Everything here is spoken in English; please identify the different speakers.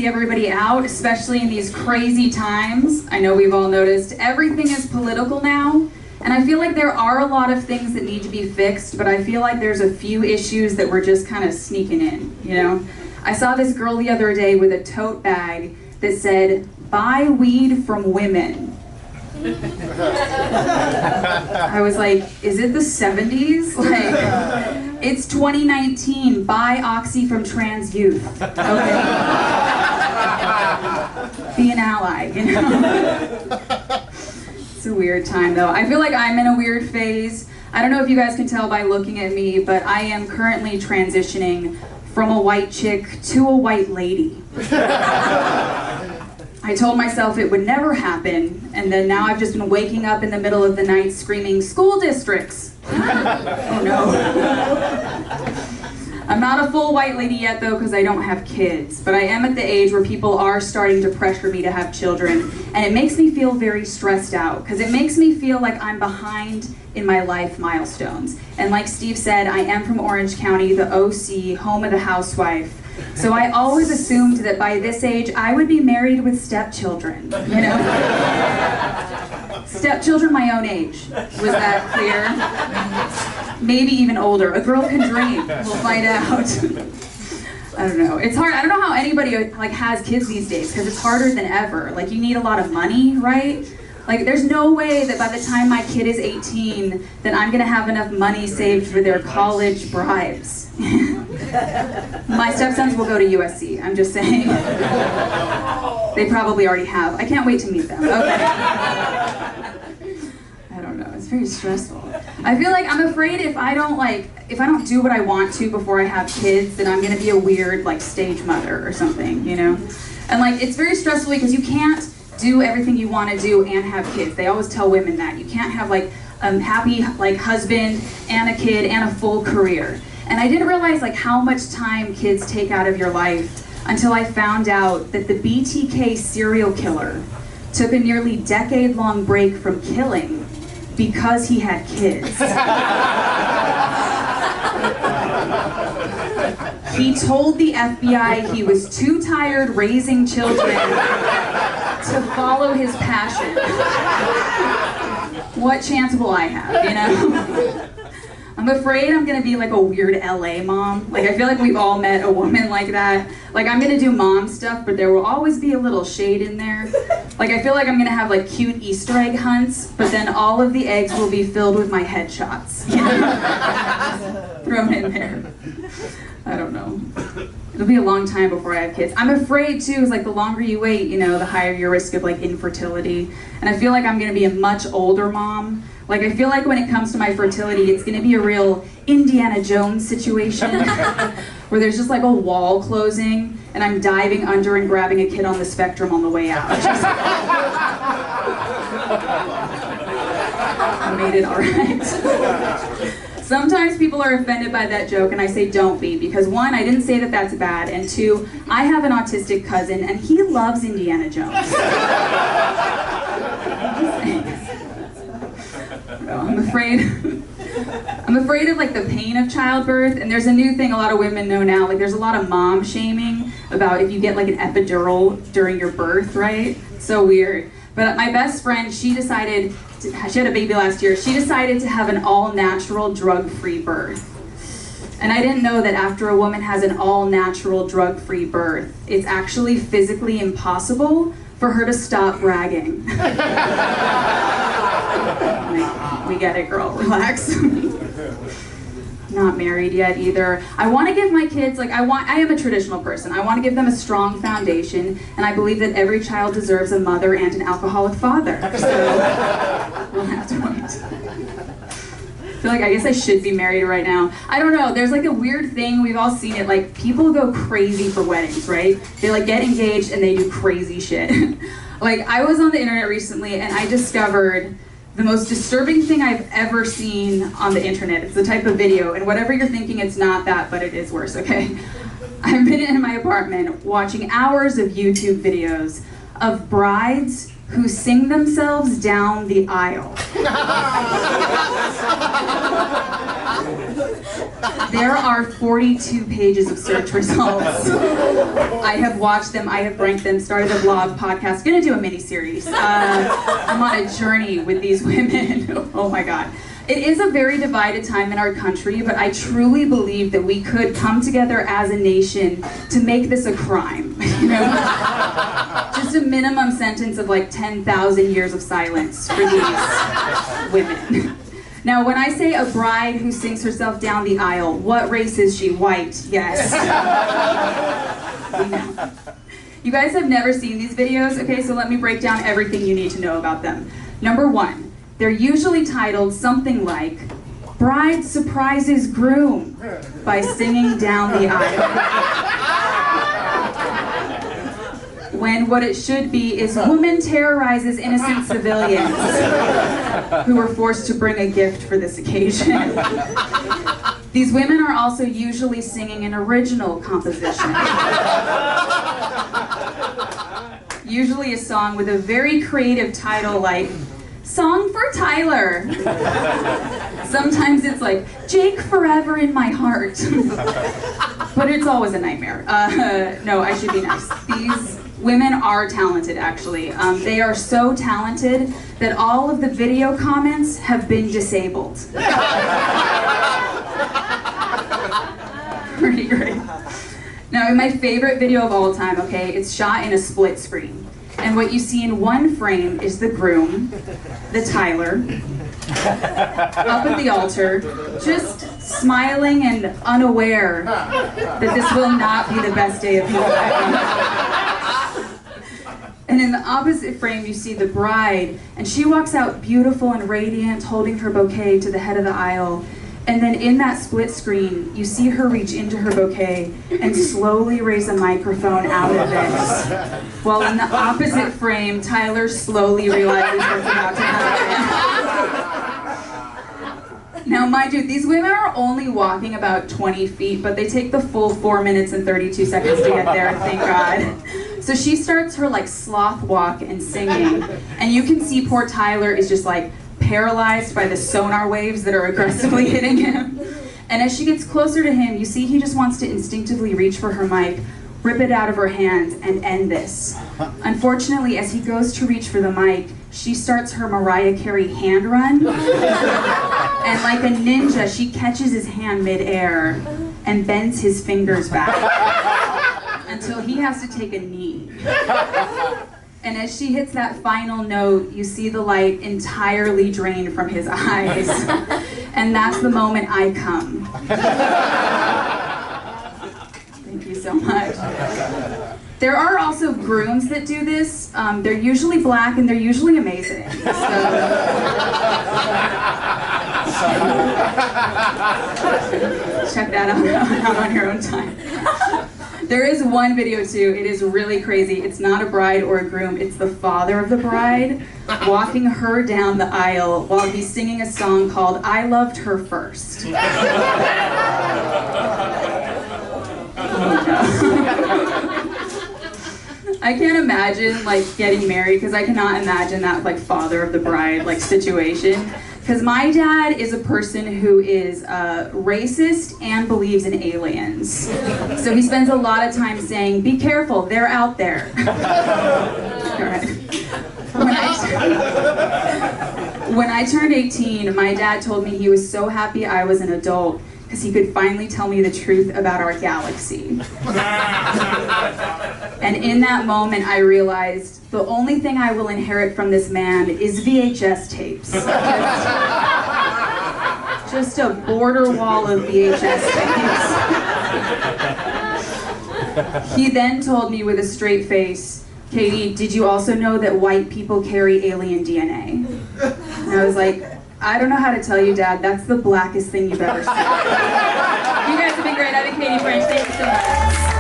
Speaker 1: see everybody out, especially in these crazy times. I know we've all noticed everything is political now, and I feel like there are a lot of things that need to be fixed, but I feel like there's a few issues that we're just kind of sneaking in, you know? I saw this girl the other day with a tote bag that said, "Buy weed from women." I was like, is it the 70s? Like, it's 2019, buy Oxy from trans youth. Okay. Be an ally, you know? It's a weird time though. I feel like I'm in a weird phase. I don't know if you guys can tell by looking at me, but I am currently transitioning from a white chick to a white lady. I told myself it would never happen, and then now I've just been waking up in the middle of the night screaming, "School districts!" Oh no. I'm not a full white lady yet though, because I don't have kids, but I am at the age where people are starting to pressure me to have children, and it makes me feel very stressed out, because it makes me feel like I'm behind in my life milestones. And like Steve said, I am from Orange County, the OC, home of the housewife. So I always assumed that by this age, I would be married with stepchildren, you know? Stepchildren my own age. Was that clear? Maybe even older. A girl can dream. We'll find out. I don't know. It's hard. I don't know how anybody like has kids these days, because it's harder than ever. Like, you need a lot of money, right? Like, there's no way that by the time my kid is 18 that I'm gonna have enough money saved for their college bribes. My stepsons will go to USC, I'm just saying. They probably already have. I can't wait to meet them. Okay. I don't know, it's very stressful. I feel like I'm afraid if I don't do what I want to before I have kids, then I'm gonna be a weird like stage mother or something, you know? And like, it's very stressful because you can't do everything you want to do and have kids. They always tell women that. You can't have like a happy like husband and a kid and a full career. And I didn't realize like how much time kids take out of your life until I found out that the BTK serial killer took a nearly decade-long break from killing because he had kids. He told the FBI he was too tired raising children to follow his passion. What chance will I have, you know? I'm afraid I'm gonna be like a weird LA mom. Like, I feel like we've all met a woman like that. Like, I'm gonna do mom stuff, but there will always be a little shade in there. Like, I feel like I'm gonna have like cute Easter egg hunts, but then all of the eggs will be filled with my headshots, you know? Thrown in there. I don't know. It'll be a long time before I have kids. I'm afraid too, is like the longer you wait, you know, the higher your risk of like infertility. And I feel like I'm gonna be a much older mom. Like, I feel like when it comes to my fertility, it's gonna be a real Indiana Jones situation where there's just like a wall closing and I'm diving under and grabbing a kid on the spectrum on the way out. I made it all right. Sometimes people are offended by that joke, and I say don't be, because one, I didn't say that that's bad, and two, I have an autistic cousin, and he loves Indiana Jones. I'm afraid of like the pain of childbirth, and there's a new thing a lot of women know now, like there's a lot of mom shaming about if you get like an epidural during your birth, right? So weird. But my best friend, she had a baby last year, she decided to have an all-natural, drug-free birth. And I didn't know that after a woman has an all-natural, drug-free birth, it's actually physically impossible for her to stop bragging. We get it, girl, relax. Not married yet either. I want to give my kids, like I am a traditional person. I want to give them a strong foundation, and I believe that every child deserves a mother and an alcoholic father. So we'll have to wait. I feel like I guess I should be married right now. I don't know, there's like a weird thing, we've all seen it, like people go crazy for weddings, right? They like get engaged and they do crazy shit. Like, I was on the internet recently and I discovered the most disturbing thing I've ever seen on the internet. It's the type of video, and whatever you're thinking, it's not that, but it is worse, okay? I've been in my apartment watching hours of YouTube videos of brides who sing themselves down the aisle. There are 42 pages of search results. I have watched them, I have ranked them, started a blog, podcast, gonna do a mini-series. I'm on a journey with these women. Oh my God. It is a very divided time in our country, but I truly believe that we could come together as a nation to make this a crime. You know? Just a minimum sentence of like 10,000 years of silence for these women. Now, when I say a bride who sings herself down the aisle, what race is she? White, yes. We know. You guys have never seen these videos, okay, so let me break down everything you need to know about them. Number one, they're usually titled something like, Bride Surprises Groom by Singing Down the Aisle. When what it should be is Woman Terrorizes Innocent Civilians who were forced to bring a gift for this occasion. These women are also usually singing an original composition. Usually a song with a very creative title like, Song for Tyler. Sometimes it's like, Jake Forever in My Heart. But it's always a nightmare. No, I should be nice. These women are talented, actually. They are so talented that all of the video comments have been disabled. Pretty great. Now, my favorite video of all time, okay, it's shot in a split screen. And what you see in one frame is the groom, the Tyler, up at the altar, just smiling and unaware that this will not be the best day of his life. And in the opposite frame, you see the bride, and she walks out beautiful and radiant, holding her bouquet to the head of the aisle. And then in that split screen, you see her reach into her bouquet and slowly raise a microphone out of it. While in the opposite frame, Tyler slowly realizes what's about to happen. Now, mind you, these women are only walking about 20 feet, but they take the full 4 minutes and 32 seconds to get there, thank God. So she starts her like sloth walk and singing, and you can see poor Tyler is just like, paralyzed by the sonar waves that are aggressively hitting him. And as she gets closer to him, you see he just wants to instinctively reach for her mic, rip it out of her hands, and end this. Unfortunately, as he goes to reach for the mic, she starts her Mariah Carey hand run. And like a ninja, she catches his hand midair and bends his fingers back until he has to take a knee. And as she hits that final note, you see the light entirely drained from his eyes. And that's the moment I come. Thank you so much. There are also grooms that do this. They're usually black and they're usually amazing. So. Check that out on your own time. There is one video too, it is really crazy. It's not a bride or a groom, it's the father of the bride walking her down the aisle while he's singing a song called I Loved Her First. Oh, no. I can't imagine like getting married because I cannot imagine that like father of the bride like situation. Because my dad is a person who is racist and believes in aliens. So he spends a lot of time saying, be careful, they're out there. Right. When I turned 18, my dad told me he was so happy I was an adult because he could finally tell me the truth about our galaxy. And in that moment, I realized the only thing I will inherit from this man is VHS tapes. Just a border wall of VHS tapes. He then told me with a straight face, Katie, did you also know that white people carry alien DNA? And I was like, I don't know how to tell you, Dad, that's the blackest thing you've ever seen. You guys have been great. I've been Katy French. Thank you so much.